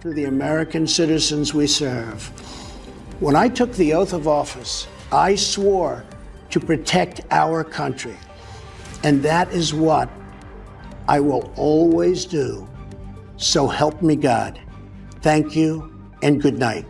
To the American citizens we serve. When I took the oath of office, I swore to protect our country. And that is what I will always do. So help me God. Thank you and good night.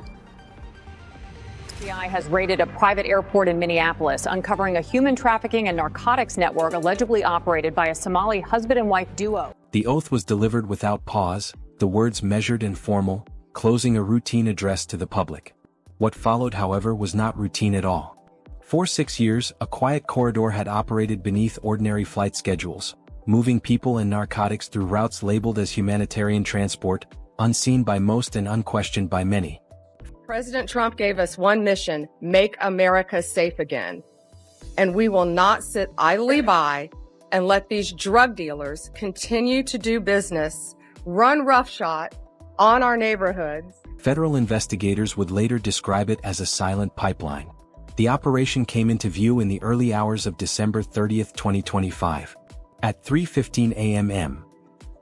The FBI has raided a private airport in Minneapolis, uncovering a human trafficking and narcotics network allegedly operated by a Somali husband and wife duo. The oath was delivered without pause, the words measured and formal, closing a routine address to the public. What followed, however, was not routine at all. For 6 years, a quiet corridor had operated beneath ordinary flight schedules, moving people and narcotics through routes labeled as humanitarian transport, unseen by most and unquestioned by many. President Trump gave us one mission: make America safe again. And we will not sit idly by and let these drug dealers continue to do business, run roughshod on our neighborhoods. Federal investigators would later describe it as a silent pipeline. The operation came into view in the early hours of December 30, 2025. At 3:15 a.m.,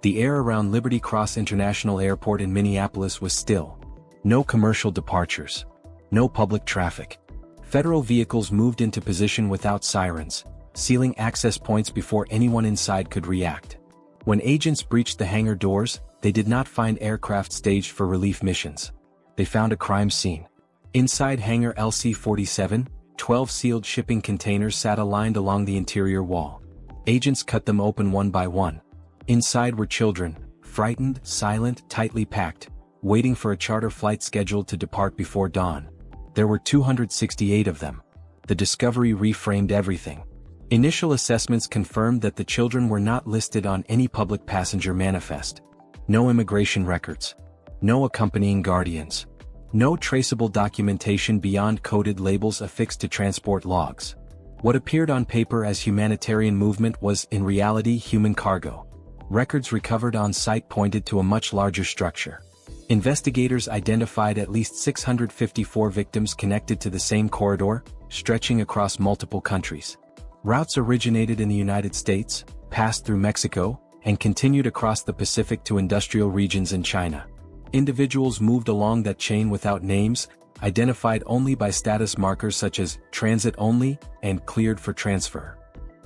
the air around Liberty Cross International Airport in Minneapolis was still. No commercial departures. No public traffic. Federal vehicles moved into position without sirens, sealing access points before anyone inside could react. When agents breached the hangar doors, they did not find aircraft staged for relief missions. They found a crime scene. Inside hangar LC-47, 12 sealed shipping containers sat aligned along the interior wall. Agents cut them open one by one. Inside were children, frightened, silent, tightly packed, waiting for a charter flight scheduled to depart before dawn. There were 268 of them. The discovery reframed everything. Initial assessments confirmed that the children were not listed on any public passenger manifest. No immigration records. No accompanying guardians. No traceable documentation beyond coded labels affixed to transport logs. What appeared on paper as humanitarian movement was, in reality, human cargo. Records recovered on site pointed to a much larger structure. Investigators identified at least 654 victims connected to the same corridor, stretching across multiple countries. Routes originated in the United States, passed through Mexico, and continued across the Pacific to industrial regions in China. Individuals moved along that chain without names, identified only by status markers such as transit only and cleared for transfer.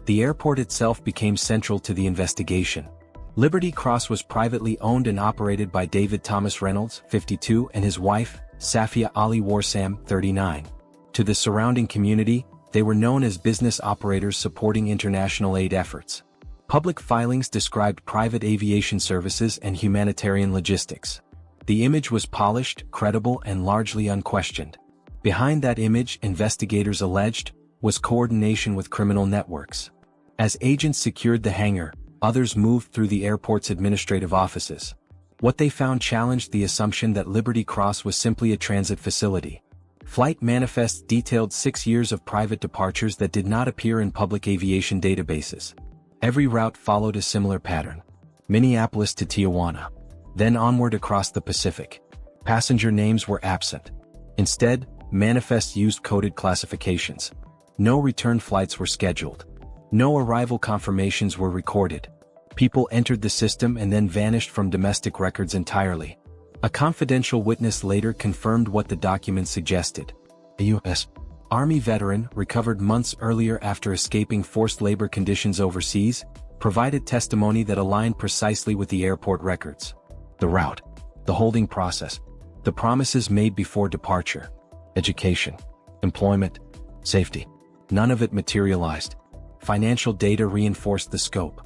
The airport itself became central to the investigation. Liberty Cross was privately owned and operated by David Thomas Reynolds, 52, and his wife, Safia Ali Warsam, 39. To the surrounding community, they were known as business operators supporting international aid efforts. Public filings described private aviation services and humanitarian logistics. The image was polished, credible, and largely unquestioned. Behind that image, investigators alleged, was coordination with criminal networks. As agents secured the hangar, others moved through the airport's administrative offices. What they found challenged the assumption that Liberty Cross was simply a transit facility. Flight manifests detailed 6 years of private departures that did not appear in public aviation databases. Every route followed a similar pattern. Minneapolis to Tijuana. Then onward across the Pacific. Passenger names were absent. Instead, manifests used coded classifications. No return flights were scheduled. No arrival confirmations were recorded. People entered the system and then vanished from domestic records entirely. A confidential witness later confirmed what the documents suggested. A U.S. Army veteran, recovered months earlier after escaping forced labor conditions overseas, provided testimony that aligned precisely with the airport records. The route, the holding process, the promises made before departure, education, employment, safety. None of it materialized. Financial data reinforced the scope.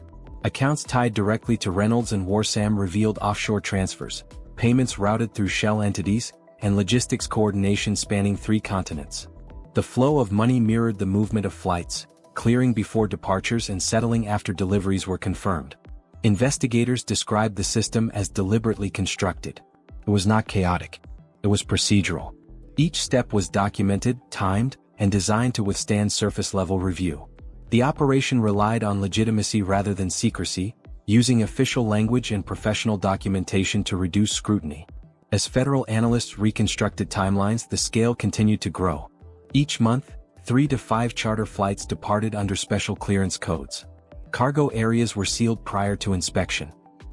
Accounts tied directly to Reynolds and Warsam revealed offshore transfers, payments routed through shell entities, and logistics coordination spanning 3 continents. The flow of money mirrored the movement of flights, clearing before departures and settling after deliveries were confirmed. Investigators described the system as deliberately constructed. It was not chaotic. It was procedural. Each step was documented, timed, and designed to withstand surface-level review. The operation relied on legitimacy rather than secrecy, using official language and professional documentation to reduce scrutiny. As federal analysts reconstructed timelines, the scale continued to grow. Each month, 3 to 5 charter flights departed under special clearance codes. Cargo areas were sealed prior to inspection.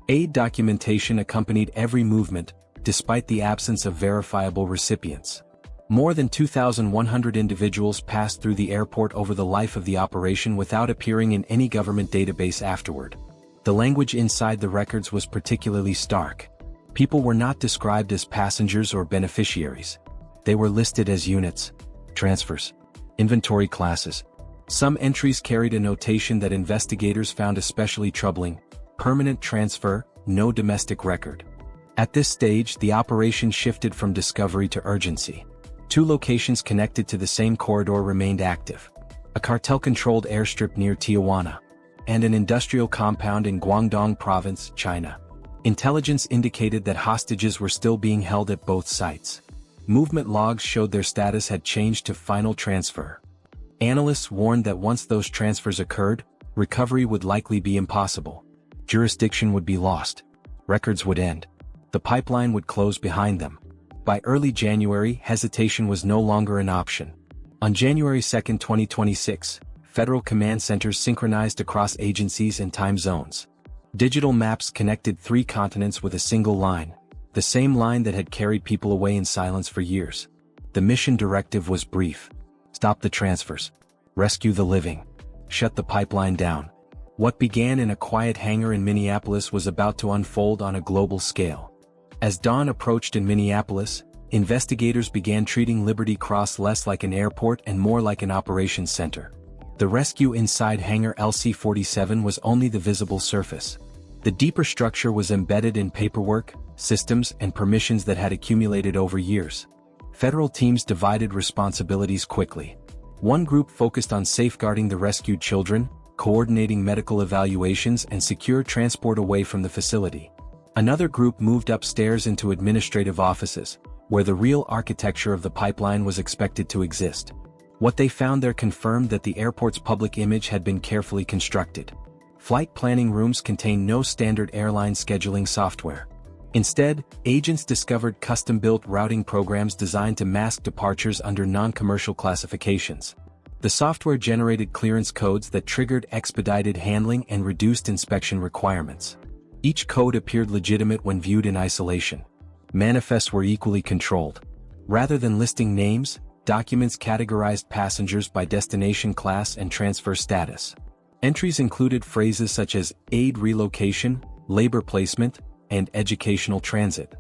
Aid documentation accompanied every movement, despite the absence of verifiable recipients. More than 2,100 individuals passed through the airport over the life of the operation without appearing in any government database afterward. The language inside the records was particularly stark. People were not described as passengers or beneficiaries. They were listed as units, transfers, inventory classes. Some entries carried a notation that investigators found especially troubling: permanent transfer, no domestic record. At this stage, the operation shifted from discovery to urgency. 2 locations connected to the same corridor remained active: a cartel-controlled airstrip near Tijuana, and an industrial compound in Guangdong Province, China. Intelligence indicated that hostages were still being held at both sites. Movement logs showed their status had changed to final transfer. Analysts warned that once those transfers occurred, recovery would likely be impossible. Jurisdiction would be lost. Records would end. The pipeline would close behind them. By early January, hesitation was no longer an option. On January 2, 2026, federal command centers synchronized across agencies and time zones. Digital maps connected 3 continents with a single line, the same line that had carried people away in silence for years. The mission directive was brief: stop the transfers, rescue the living, shut the pipeline down. What began in a quiet hangar in Minneapolis was about to unfold on a global scale. As dawn approached in Minneapolis, investigators began treating Liberty Cross less like an airport and more like an operations center. The rescue inside hangar LC-47 was only the visible surface. The deeper structure was embedded in paperwork, systems, and permissions that had accumulated over years. Federal teams divided responsibilities quickly. One group focused on safeguarding the rescued children, coordinating medical evaluations, and secure transport away from the facility. Another group moved upstairs into administrative offices, where the real architecture of the pipeline was expected to exist. What they found there confirmed that the airport's public image had been carefully constructed. Flight planning rooms contained no standard airline scheduling software. Instead, agents discovered custom-built routing programs designed to mask departures under non-commercial classifications. The software generated clearance codes that triggered expedited handling and reduced inspection requirements. Each code appeared legitimate when viewed in isolation. Manifests were equally controlled. Rather than listing names, documents categorized passengers by destination class and transfer status. Entries included phrases such as aid relocation, labor placement, and educational transit.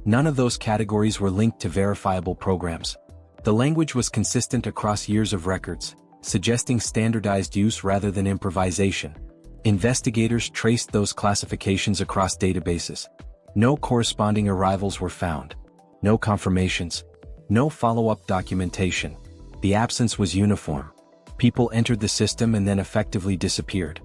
None of those categories were linked to verifiable programs. The language was consistent across years of records, suggesting standardized use rather than improvisation. Investigators traced those classifications across databases. No corresponding arrivals were found. No confirmations. No follow-up documentation. The absence was uniform. People entered the system and then effectively disappeared.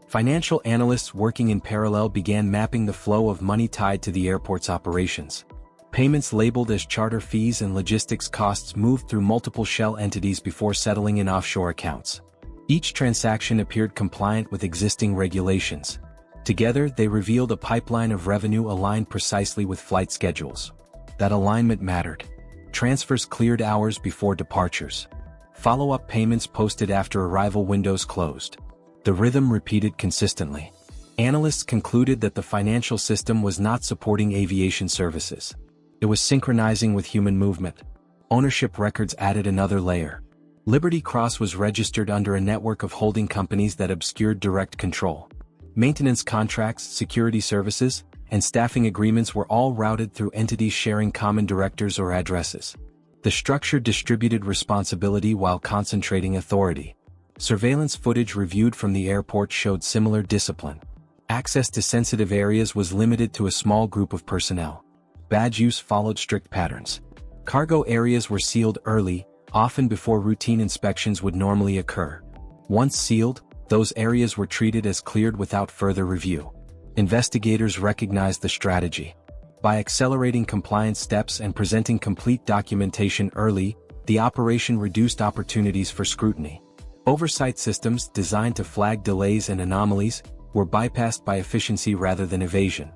Financial analysts working in parallel began mapping the flow of money tied to the airport's operations. Payments labeled as charter fees and logistics costs moved through multiple shell entities before settling in offshore accounts. Each transaction appeared compliant with existing regulations. Together, they revealed a pipeline of revenue aligned precisely with flight schedules. That alignment mattered. Transfers cleared hours before departures. Follow-up payments posted after arrival windows closed. The rhythm repeated consistently. Analysts concluded that the financial system was not supporting aviation services. It was synchronizing with human movement. Ownership records added another layer. Liberty Cross was registered under a network of holding companies that obscured direct control. Maintenance contracts, security services, and staffing agreements were all routed through entities sharing common directors or addresses. The structure distributed responsibility while concentrating authority. Surveillance footage reviewed from the airport showed similar discipline. Access to sensitive areas was limited to a small group of personnel. Badge use followed strict patterns. Cargo areas were sealed early, often before routine inspections would normally occur. Once sealed, those areas were treated as cleared without further review. Investigators recognized the strategy. By accelerating compliance steps and presenting complete documentation early, the operation reduced opportunities for scrutiny. Oversight systems designed to flag delays and anomalies were bypassed by efficiency rather than evasion.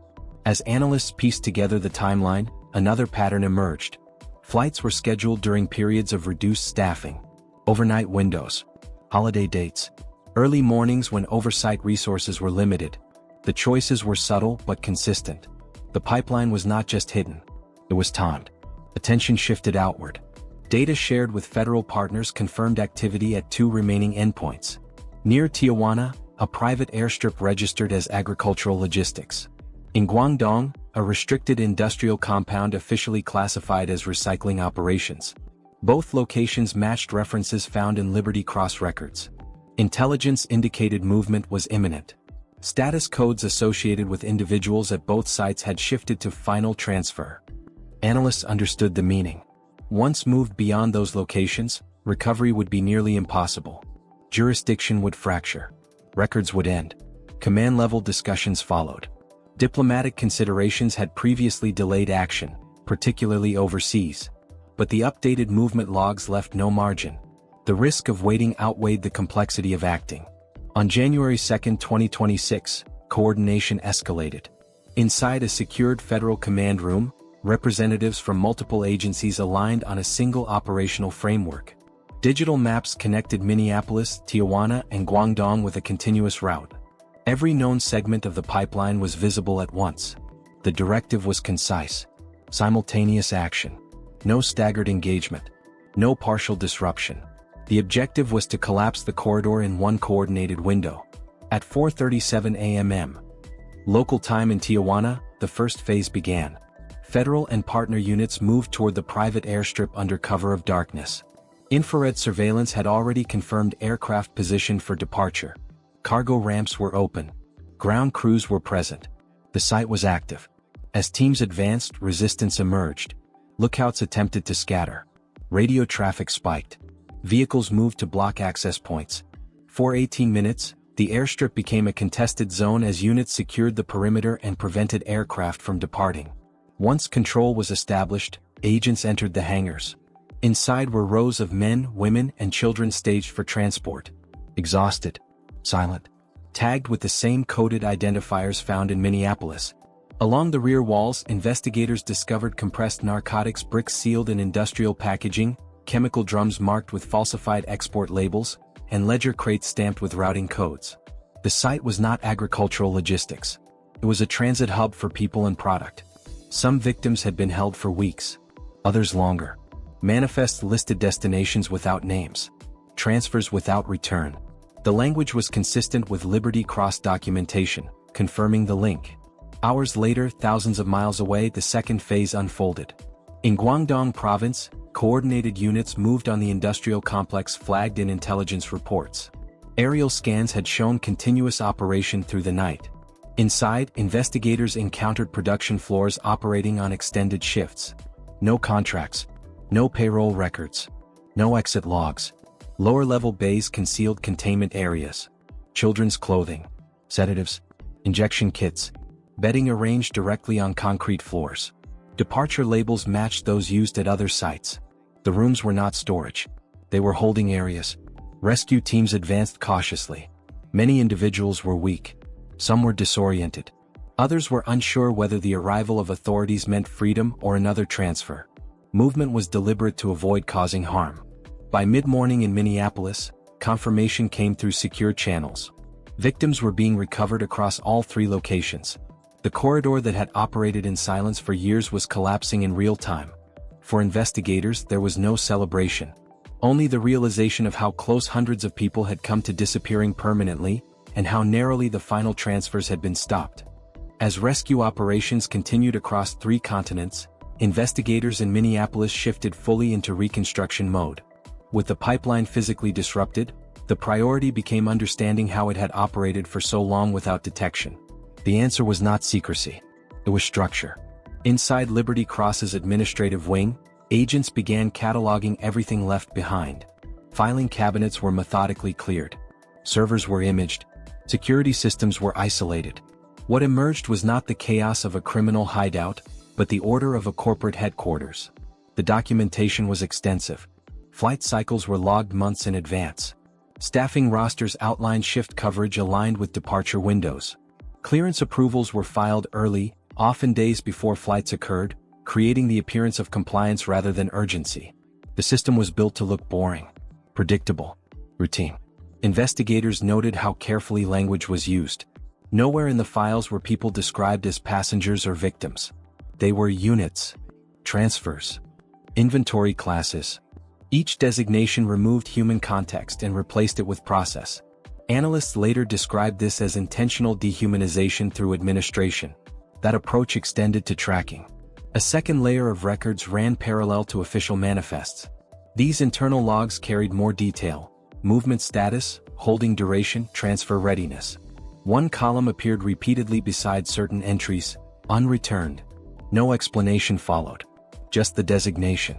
As analysts pieced together the timeline, another pattern emerged. Flights were scheduled during periods of reduced staffing. Overnight windows. Holiday dates. Early mornings when oversight resources were limited. The choices were subtle but consistent. The pipeline was not just hidden, It was timed. Attention shifted outward. Data shared with federal partners confirmed activity at 2 remaining endpoints. Near Tijuana, a private airstrip registered as agricultural logistics. In Guangdong, a restricted industrial compound officially classified as recycling operations. Both locations matched references found in Liberty Cross records. Intelligence indicated movement was imminent. Status codes associated with individuals at both sites had shifted to final transfer. Analysts understood the meaning. Once moved beyond those locations, recovery would be nearly impossible. Jurisdiction would fracture. Records would end. Command-level discussions followed. Diplomatic considerations had previously delayed action, particularly overseas. But the updated movement logs left no margin. The risk of waiting outweighed the complexity of acting. On January 2, 2026, coordination escalated. Inside a secured federal command room, representatives from multiple agencies aligned on a single operational framework. Digital maps connected Minneapolis, Tijuana, and Guangdong with a continuous route. Every known segment of the pipeline was visible at once. The directive was concise. Simultaneous action. No staggered engagement. No partial disruption. The objective was to collapse the corridor in one coordinated window. At 4:37 a.m. local time in Tijuana, the first phase began. Federal and partner units moved toward the private airstrip under cover of darkness. Infrared surveillance had already confirmed aircraft position for departure. Cargo ramps were open. Ground crews were present. The site was active. As teams advanced, resistance emerged. Lookouts attempted to scatter. Radio traffic spiked. Vehicles moved to block access points. For 18 minutes, the airstrip became a contested zone as units secured the perimeter and prevented aircraft from departing. Once control was established, agents entered the hangars. Inside were rows of men, women, and children staged for transport. Exhausted. Silent. Tagged with the same coded identifiers found in Minneapolis. Along the rear walls, investigators discovered compressed narcotics bricks sealed in industrial packaging, chemical drums marked with falsified export labels, and ledger crates stamped with routing codes. The site was not agricultural logistics. It was a transit hub for people and product. Some victims had been held for weeks. Others longer. Manifests listed destinations without names. Transfers without return. The language was consistent with Liberty Cross documentation, confirming the link. Hours later, thousands of miles away, the second phase unfolded. In Guangdong province, coordinated units moved on the industrial complex flagged in intelligence reports. Aerial scans had shown continuous operation through the night. Inside, investigators encountered production floors operating on extended shifts. No contracts. No payroll records. No exit logs. Lower-level bays concealed containment areas. Children's clothing. Sedatives. Injection kits. Bedding arranged directly on concrete floors. Departure labels matched those used at other sites. The rooms were not storage. They were holding areas. Rescue teams advanced cautiously. Many individuals were weak. Some were disoriented. Others were unsure whether the arrival of authorities meant freedom or another transfer. Movement was deliberate to avoid causing harm. By mid-morning in Minneapolis, confirmation came through secure channels. Victims were being recovered across all 3 locations. The corridor that had operated in silence for years was collapsing in real time. For investigators, there was no celebration. Only the realization of how close hundreds of people had come to disappearing permanently, and how narrowly the final transfers had been stopped. As rescue operations continued across 3 continents, investigators in Minneapolis shifted fully into reconstruction mode. With the pipeline physically disrupted, the priority became understanding how it had operated for so long without detection. The answer was not secrecy. It was structure. Inside Liberty Cross's administrative wing, agents began cataloging everything left behind. Filing cabinets were methodically cleared. Servers were imaged. Security systems were isolated. What emerged was not the chaos of a criminal hideout, but the order of a corporate headquarters. The documentation was extensive. Flight cycles were logged months in advance. Staffing rosters outlined shift coverage aligned with departure windows. Clearance approvals were filed early, often days before flights occurred, creating the appearance of compliance rather than urgency. The system was built to look boring, predictable, routine. Investigators noted how carefully language was used. Nowhere in the files were people described as passengers or victims. They were units. transfers, inventory classes. Each designation removed human context and replaced it with process. Analysts later described this as intentional dehumanization through administration. That approach extended to tracking. A second layer of records ran parallel to official manifests. These internal logs carried more detail: movement status, holding duration, transfer readiness. One column appeared repeatedly beside certain entries: unreturned. No explanation followed, just the designation.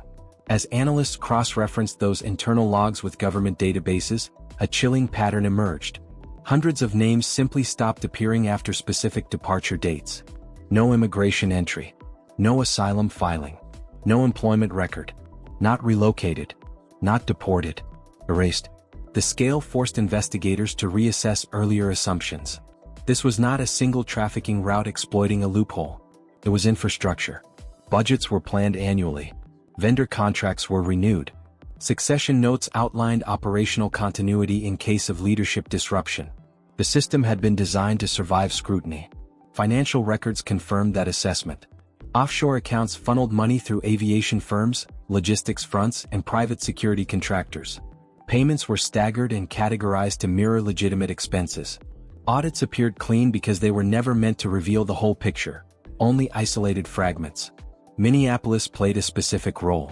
As analysts cross-referenced those internal logs with government databases, a chilling pattern emerged. Hundreds of names simply stopped appearing after specific departure dates. No immigration entry. No asylum filing. No employment record. Not relocated. Not deported. Erased. The scale forced investigators to reassess earlier assumptions. This was not a single trafficking route exploiting a loophole. It was infrastructure. Budgets were planned annually. Vendor contracts were renewed. Succession notes outlined operational continuity in case of leadership disruption. The system had been designed to survive scrutiny. Financial records confirmed that assessment. Offshore accounts funneled money through aviation firms, logistics fronts, and private security contractors. Payments were staggered and categorized to mirror legitimate expenses. Audits appeared clean because they were never meant to reveal the whole picture, only isolated fragments. Minneapolis played a specific role.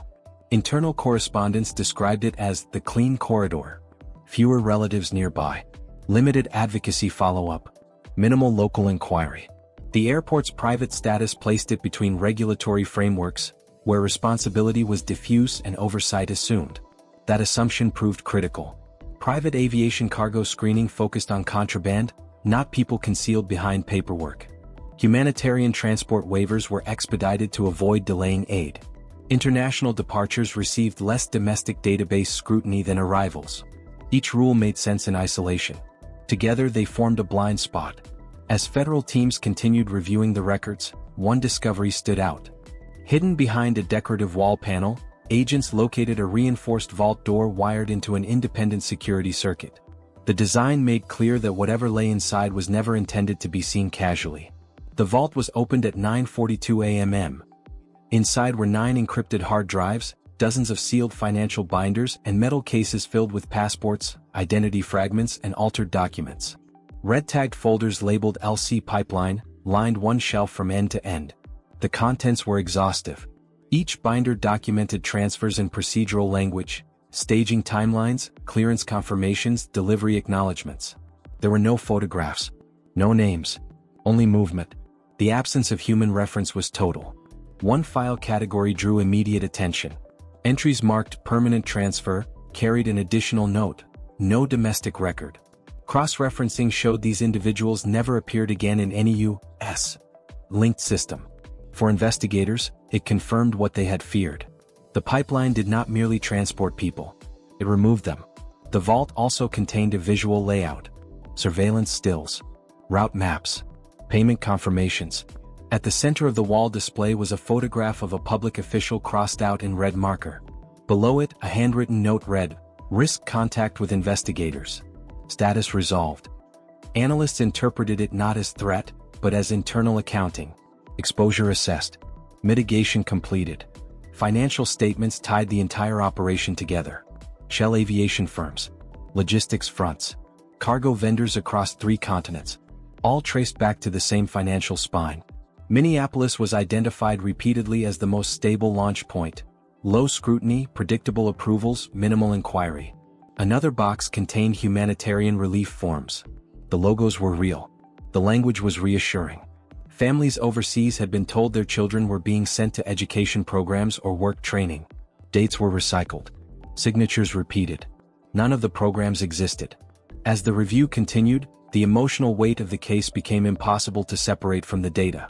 Internal correspondents described it as the clean corridor. Fewer relatives nearby. Limited advocacy follow-up. Minimal local inquiry. The airport's private status placed it between regulatory frameworks, where responsibility was diffuse and oversight assumed. That assumption proved critical. Private aviation cargo screening focused on contraband, not people concealed behind paperwork. Humanitarian transport waivers were expedited to avoid delaying aid. International departures received less domestic database scrutiny than arrivals. Each rule made sense in isolation. Together they formed a blind spot. As federal teams continued reviewing the records, one discovery stood out. Hidden behind a decorative wall panel, agents located a reinforced vault door wired into an independent security circuit. The design made clear that whatever lay inside was never intended to be seen casually. The vault was opened at 9:42 a.m. Inside were 9 encrypted hard drives, dozens of sealed financial binders, and metal cases filled with passports, identity fragments, and altered documents. Red-tagged folders labeled LC Pipeline lined one shelf from end to end. The contents were exhaustive. Each binder documented transfers in procedural language, staging timelines, clearance confirmations, delivery acknowledgments. There were no photographs, no names, only movement. The absence of human reference was total. One file category drew immediate attention. Entries marked permanent transfer carried an additional note: no domestic record. Cross-referencing showed these individuals never appeared again in any U.S. linked system. For investigators, it confirmed what they had feared. The pipeline did not merely transport people. It removed them. The vault also contained a visual layout: surveillance stills, route maps, payment confirmations. At the center of the wall display was a photograph of a public official crossed out in red marker. Below it, a handwritten note read, "Risk contact with investigators. Status resolved." Analysts interpreted it not as threat, but as internal accounting. Exposure assessed. Mitigation completed. Financial statements tied the entire operation together. Shell aviation firms. Logistics fronts. Cargo vendors across 3 continents. All traced back to the same financial spine. Minneapolis was identified repeatedly as the most stable launch point. Low scrutiny, predictable approvals, minimal inquiry. Another box contained humanitarian relief forms. The logos were real. The language was reassuring. Families overseas had been told their children were being sent to education programs or work training. Dates were recycled. Signatures repeated. None of the programs existed. As the review continued, the emotional weight of the case became impossible to separate from the data.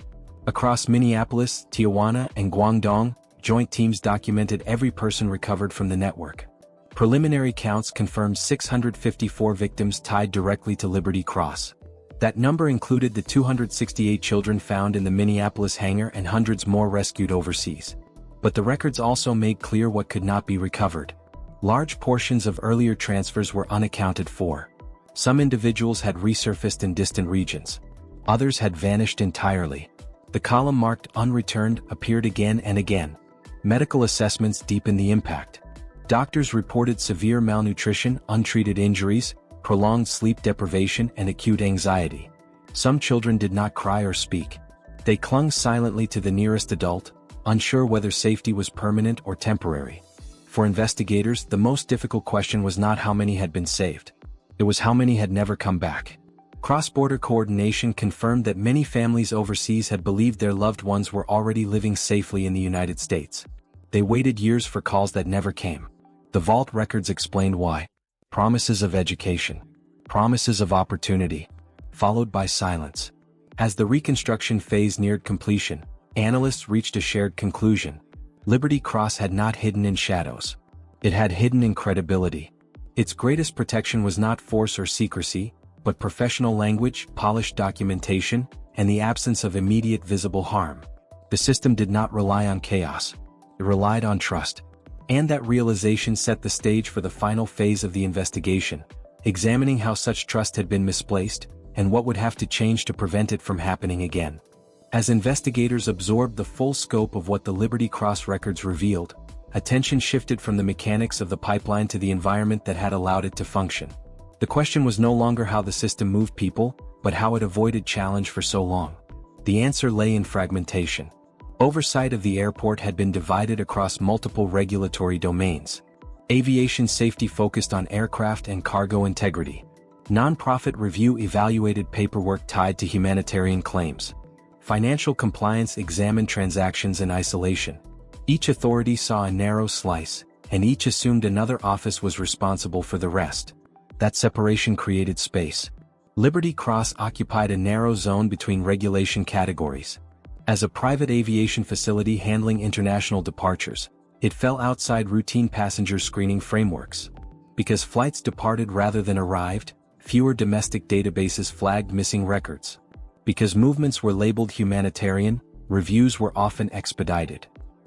Across Minneapolis, Tijuana, and Guangdong, joint teams documented every person recovered from the network. Preliminary counts confirmed 654 victims tied directly to Liberty Cross. That number included the 268 children found in the Minneapolis hangar and hundreds more rescued overseas. But the records also made clear what could not be recovered. Large portions of earlier transfers were unaccounted for. Some individuals had resurfaced in distant regions. Others had vanished entirely. The column marked unreturned appeared again and again. Medical assessments deepened the impact. Doctors reported severe malnutrition, untreated injuries, prolonged sleep deprivation, and acute anxiety. Some children did not cry or speak. They clung silently to the nearest adult, unsure whether safety was permanent or temporary. For investigators, the most difficult question was not how many had been saved. It was how many had never come back. Cross-border coordination confirmed that many families overseas had believed their loved ones were already living safely in the United States. They waited years for calls that never came. The vault records explained why. Promises of education. Promises of opportunity. Followed by silence. As the reconstruction phase neared completion, analysts reached a shared conclusion. Liberty Cross had not hidden in shadows. It had hidden in credibility. Its greatest protection was not force or secrecy, but professional language, polished documentation, and the absence of immediate visible harm. The system did not rely on chaos. It relied on trust. And that realization set the stage for the final phase of the investigation, examining how such trust had been misplaced, and what would have to change to prevent it from happening again. As investigators absorbed the full scope of what the Liberty Cross records revealed, attention shifted from the mechanics of the pipeline to the environment that had allowed it to function. The question was no longer how the system moved people, but how it avoided challenge for so long. The answer lay in fragmentation. Oversight of the airport had been divided across multiple regulatory domains. Aviation safety focused on aircraft and cargo integrity. Nonprofit review evaluated paperwork tied to humanitarian claims. Financial compliance examined transactions in isolation. Each authority saw a narrow slice, and each assumed another office was responsible for the rest. That separation created space. Liberty Cross occupied a narrow zone between regulation categories. As a private aviation facility handling international departures, it fell outside routine passenger screening frameworks. Because flights departed rather than arrived, fewer domestic databases flagged missing records. Because movements were labeled humanitarian, reviews were often expedited.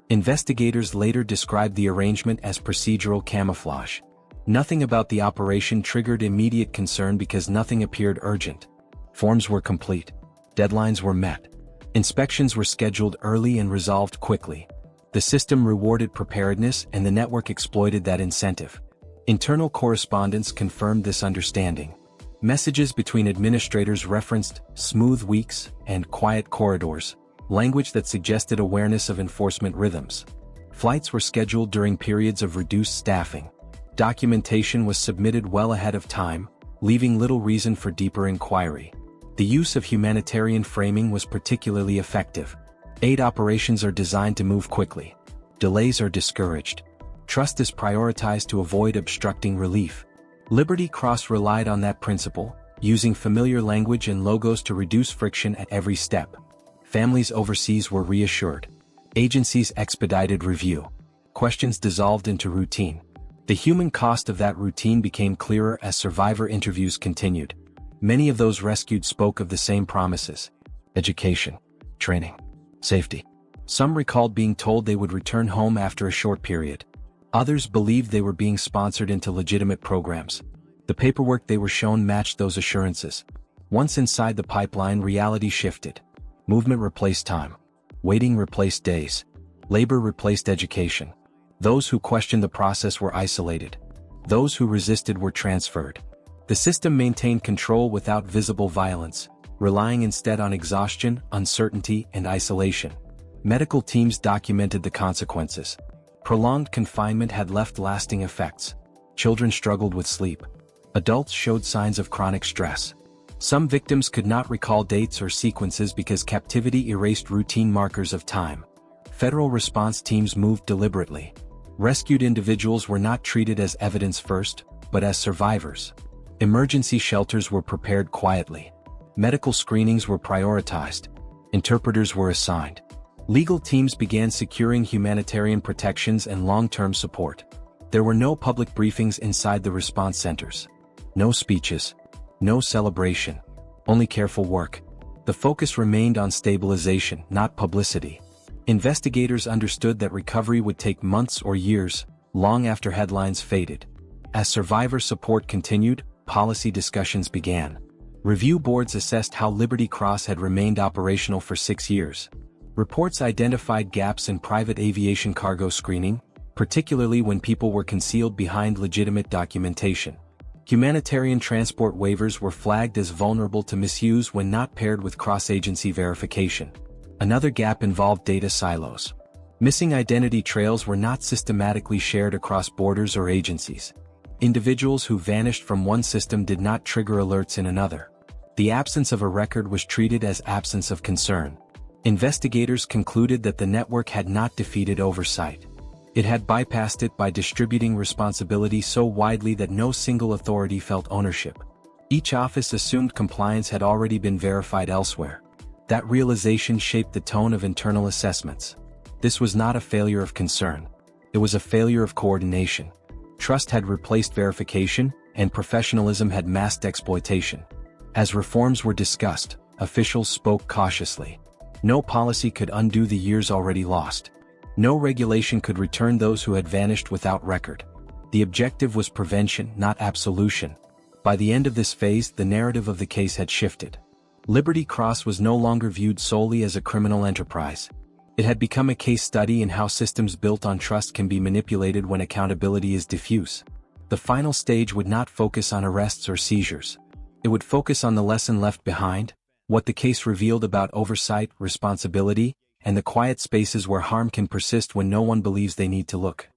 Investigators later described the arrangement as procedural camouflage. Nothing about the operation triggered immediate concern because nothing appeared urgent. Forms were complete. Deadlines were met. Inspections were scheduled early and resolved quickly. The system rewarded preparedness and the network exploited that incentive. Internal correspondence confirmed this understanding. Messages between administrators referenced smooth weeks and quiet corridors, language that suggested awareness of enforcement rhythms. Flights were scheduled during periods of reduced staffing. Documentation was submitted well ahead of time, leaving little reason for deeper inquiry. The use of humanitarian framing was particularly effective. Aid operations are designed to move quickly. Delays are discouraged. Trust is prioritized to avoid obstructing relief. Liberty Cross relied on that principle, using familiar language and logos to reduce friction at every step. Families overseas were reassured. Agencies expedited review. Questions dissolved into routine. The human cost of that routine became clearer as survivor interviews continued. Many of those rescued spoke of the same promises: education, training, safety. Some recalled being told they would return home after a short period. Others believed they were being sponsored into legitimate programs. The paperwork they were shown matched those assurances. Once inside the pipeline, reality shifted. Movement replaced time. Waiting replaced days. Labor replaced education. Those who questioned the process were isolated. Those who resisted were transferred. The system maintained control without visible violence, relying instead on exhaustion, uncertainty, and isolation. Medical teams documented the consequences. Prolonged confinement had left lasting effects. Children struggled with sleep. Adults showed signs of chronic stress. Some victims could not recall dates or sequences because captivity erased routine markers of time. Federal response teams moved deliberately. Rescued individuals were not treated as evidence first, but as survivors. Emergency shelters were prepared quietly. Medical screenings were prioritized. Interpreters were assigned. Legal teams began securing humanitarian protections and long-term support. There were no public briefings inside the response centers. No speeches. No celebration. Only careful work. The focus remained on stabilization, not publicity. Investigators understood that recovery would take months or years, long after headlines faded. As survivor support continued, policy discussions began. Review boards assessed how Liberty Cross had remained operational for 6 years. Reports identified gaps in private aviation cargo screening, particularly when people were concealed behind legitimate documentation. Humanitarian transport waivers were flagged as vulnerable to misuse when not paired with cross-agency verification. Another gap involved data silos. Missing identity trails were not systematically shared across borders or agencies. Individuals who vanished from one system did not trigger alerts in another. The absence of a record was treated as absence of concern. Investigators concluded that the network had not defeated oversight. It had bypassed it by distributing responsibility so widely that no single authority felt ownership. Each office assumed compliance had already been verified elsewhere. That realization shaped the tone of internal assessments. This was not a failure of concern. It was a failure of coordination. Trust had replaced verification, and professionalism had masked exploitation. As reforms were discussed, officials spoke cautiously. No policy could undo the years already lost. No regulation could return those who had vanished without record. The objective was prevention, not absolution. By the end of this phase, the narrative of the case had shifted. Liberty Cross was no longer viewed solely as a criminal enterprise. It had become a case study in how systems built on trust can be manipulated when accountability is diffuse. The final stage would not focus on arrests or seizures. It would focus on the lesson left behind, what the case revealed about oversight, responsibility, and the quiet spaces where harm can persist when no one believes they need to look.